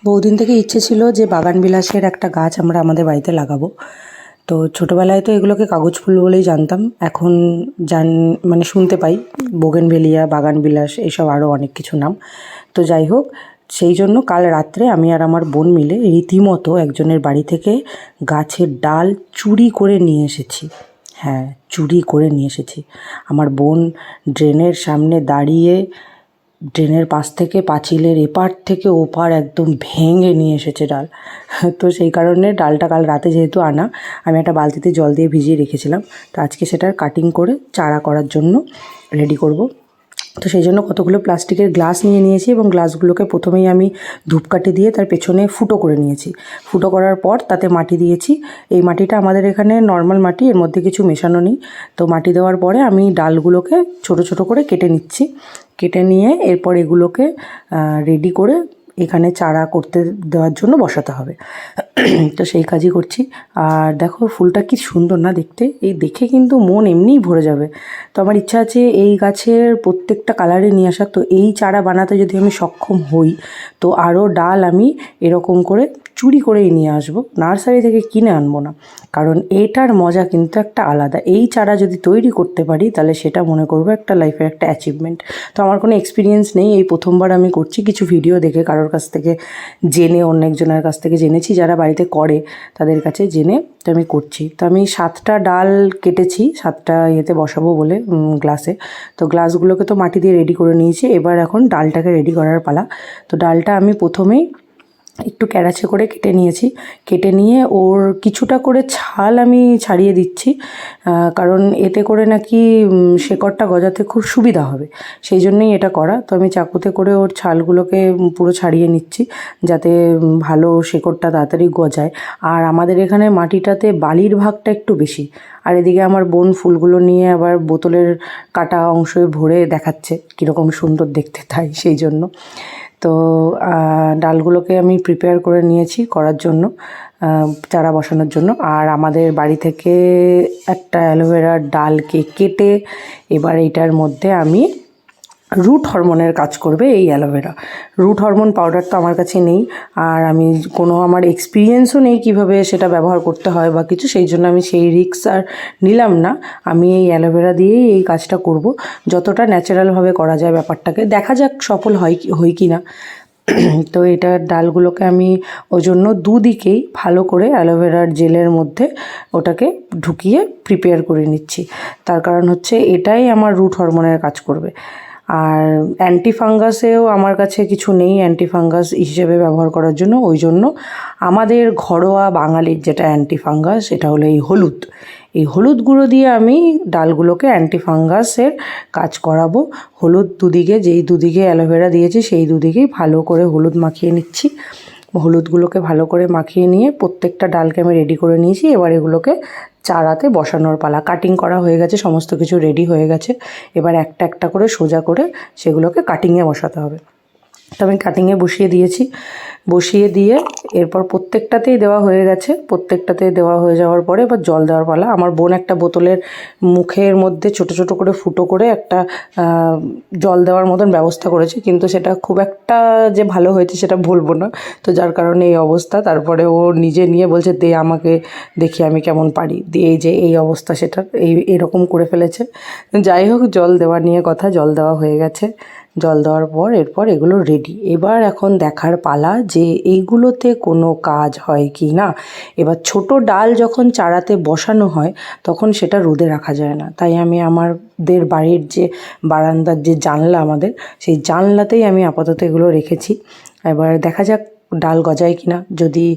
বহুদিন থেকে ইচ্ছে ছিল যে বাগান বিলাসের একটা গাছ আমরা আমাদের বাড়িতে লাগাবো। তো ছোটোবেলায় তো এগুলোকে কাগজ ফুল বলেই জানতাম। এখন মানে শুনতে পাই বোগেনভেলিয়া, বাগান বিলাস, এইসব আরও অনেক কিছু নাম। তো যাই হোক, সেই জন্য কাল রাত্রে আমি আর আমার বোন মিলে রীতিমতো একজনের বাড়ি থেকে গাছের ডাল চুরি করে নিয়ে এসেছি। হ্যাঁ, চুরি করে নিয়ে এসেছি। আমার বোন ড্রেনের সামনে দাঁড়িয়ে ড্রেনের পাশ থেকে পাঁচিলের এপার থেকে ওপার একদম ভেঙে নিয়ে এসেছে ডাল। তো সেই কারণে ডালটা কাল রাতে যেহেতু আনা, আমি একটা বালতিতে জল দিয়ে ভিজিয়ে রেখেছিলাম। তো আজকে সেটার কাটিং করে চারা করার জন্য রেডি করব। তো সেই জন্য কতগুলো প্লাস্টিকের গ্লাস নিয়ে নিয়েছি এবং গ্লাসগুলোকে প্রথমেই আমি ধূপকাঠি দিয়ে তার পেছনে ফুটো করে নিয়েছি। ফুটো করার পর তাতে মাটি দিয়েছি। এই মাটিটা আমাদের এখানে নর্মাল মাটি, এর মধ্যে কিছু মেশানো নেই। তো মাটি দেওয়ার পরে আমি ডালগুলোকে ছোট ছোট করে কেটে নিচ্ছি। কেটে নিয়ে এরপর এগুলোকে রেডি করে এখানে চারা করতে দেওয়ার জন্য বসাতে হবে। তো সেই কাজই করছি। আর দেখো ফুলটা কি সুন্দর না দেখতে, এই দেখে কিন্তু মন এমনিই ভরে যাবে। তো আমার ইচ্ছা আছে এই গাছের প্রত্যেকটা কালারে নিয়ে আসার। তো এই চারা বানাতে যদি আমি সক্ষম হই, তো আরও ডাল আমি এরকম করে চুরি করেই নিয়ে আসবো, নার্সারি থেকে কিনে আনবো না। কারণ এটার মজা কিন্তু একটা আলাদা। এই চারা যদি তৈরি করতে পারি তাহলে সেটা মনে করবো একটা লাইফের একটা অ্যাচিভমেন্ট। তো আমার কোনো এক্সপিরিয়েন্স নেই, এই প্রথমবার আমি করছি। কিছু ভিডিও দেখে, কারোর কাছ থেকে জেনে, অন্য একজনের কাছ থেকে জেনেছি যারা বাড়িতে করে, তাদের কাছে জেনে তো আমি করছি। তো আমি 7টা ডাল কেটেছি, 7টা ইয়েতে বসাবো বলে গ্লাসে। তো গ্লাসগুলোকে তো মাটি দিয়ে রেডি করে নিয়েছি। এবার এখন ডালটাকে রেডি করার পালা। তো ডালটা আমি প্রথমেই একটু ক্যারাচে করে কেটে নিয়েছি। কেটে নিয়ে ওর কিছুটা করে ছাল আমি ছাড়িয়ে দিচ্ছি, কারণ এতে করে নাকি শেকড়টা গজাতে খুব সুবিধা হবে, সেই জন্যই এটা করা। তো আমি চাকুতে করে ওর ছালগুলোকে পুরো ছাড়িয়ে নিচ্ছি, যাতে ভালো শেকড়টা তাড়াতাড়ি গজায়। আর আমাদের এখানে মাটিটাতে বালির ভাগটা একটু বেশি। আর এদিকে আমার বোন ফুলগুলো নিয়ে আবার বোতলের কাটা অংশে ভরে দেখাচ্ছে কীরকম সুন্দর দেখতে, তাই সেই জন্য। তো ডালগুলোকে আমি প্রিপেয়ার করে নিয়েছি করার জন্য, চারা বসানোর জন্য। আর আমাদের বাড়ি থেকে একটা অ্যালোভেরার ডালকে কেটে এবার এইটার মধ্যে আমি রুট হরমোনের কাজ করবে এই অ্যালোভেরা। রুট হরমোন পাউডার তো আমার কাছে নেই, আর আমি কোনো আমার এক্সপিরিয়েন্সও নেই কীভাবে সেটা ব্যবহার করতে হয় বা কিছু, সেই জন্য আমি সেই রিস্ক আর নিলাম না। আমি এই অ্যালোভেরা দিয়েই এই কাজটা করব, যতটা ন্যাচারালভাবে করা যায় ব্যাপারটাকে, দেখা যাক সফল হয় কি না। তো এটার ডালগুলোকে আমি ওই জন্য দুদিকেই ভালো করে অ্যালোভেরার জেলের মধ্যে ওটাকে ঢুকিয়ে প্রিপেয়ার করে নিচ্ছি। তার কারণ হচ্ছে এটাই আমার রুট হরমোনের কাজ করবে। আর অ্যান্টিফাঙ্গাসেও আমার কাছে কিছু নেই অ্যান্টিফাঙ্গাস হিসেবে ব্যবহার করার জন্য, ওই জন্য আমাদের ঘরোয়া বাঙালির যেটা অ্যান্টিফাঙ্গাস সেটা হলো এই হলুদ। এই হলুদ গুঁড়ো দিয়ে আমি ডালগুলোকে অ্যান্টিফাঙ্গাসের কাজ করাবো। হলুদ দুদিকে, যেই দুদিকে অ্যালোভেরা দিয়েছি সেই দুদিকেই ভালো করে হলুদ মাখিয়ে নিচ্ছি। হলুদগুলোকে ভালো করে মাখিয়ে নিয়ে প্রত্যেকটা ডালকে আমি রেডি করে নিয়েছি। এবার এগুলোকে চারাতে বসানোর পালা। কাটিং করা হয়ে গেছে, সমস্ত কিছু রেডি হয়ে গেছে। এবার একটা একটা করে সোজা করে সেগুলোকে কাটিংয়ে বসাতে হবে। তো আমি কাটিংয়ে বসিয়ে দিয়েছি। বসিয়ে দিয়ে এরপর প্রত্যেকটাতেই দেওয়া হয়ে গেছে। প্রত্যেকটাতে দেওয়া হয়ে যাওয়ার পরে এবার জল দেওয়ার পালা। আমার বোন একটা বোতলের মুখের মধ্যে ছোট ছোট করে ফুটো করে একটা জল দেওয়ার মতন ব্যবস্থা করেছে, কিন্তু সেটা খুব একটা যে ভালো হয়েছে সেটা বলবো না। তো যার কারণে এই অবস্থা। তারপরে ও নিজে নিয়ে বলছে দে আমাকে, দেখি আমি কেমন পারি। দিয়ে এই যে এই অবস্থা সেটার, এরকম করে ফেলেছে। যাই হোক, জল দেওয়া নিয়ে কথা, জল দেওয়া হয়ে গেছে। জল দেওয়ার পর এরপর এগুলো রেডি। এবার এখন দেখার পালা যে এইগুলোতে কোনো কাজ হয় কি না। এবার ছোট ডাল যখন চারাতে বসানো হয় তখন সেটা রোদে রাখা যায় না, তাই আমি আমাদের বাড়ির যে বারান্দার যে জানলা আমাদের, সেই জানলাতেই আমি আপাতত এগুলো রেখেছি। এবার দেখা যাক ডাল গজায় কি না। যদি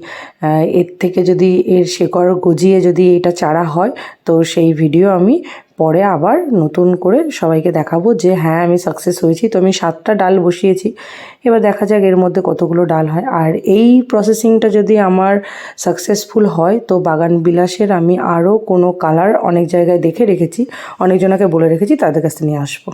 এর থেকে যদি এর শেকড় গজিয়ে যদি এটা চারা হয়, তো সেই ভিডিও আমি পরে আবার নতুন করে সবাইকে দেখাবো যে হ্যাঁ আমি সাকসেস হয়েছি। তো আমি 7টা ডাল বসিয়েছি, এবার দেখা যাক এর মধ্যে কতগুলো ডাল হয়। আর এই প্রসেসিংটা যদি আমার সাকসেসফুল হয়, তো বাগান বিলাসের আমি আরও কোনো কালার অনেক জায়গায় দেখে রেখেছি, অনেকজনকে বলে রেখেছি, তাদের কাছ থেকে নিয়ে আসবো।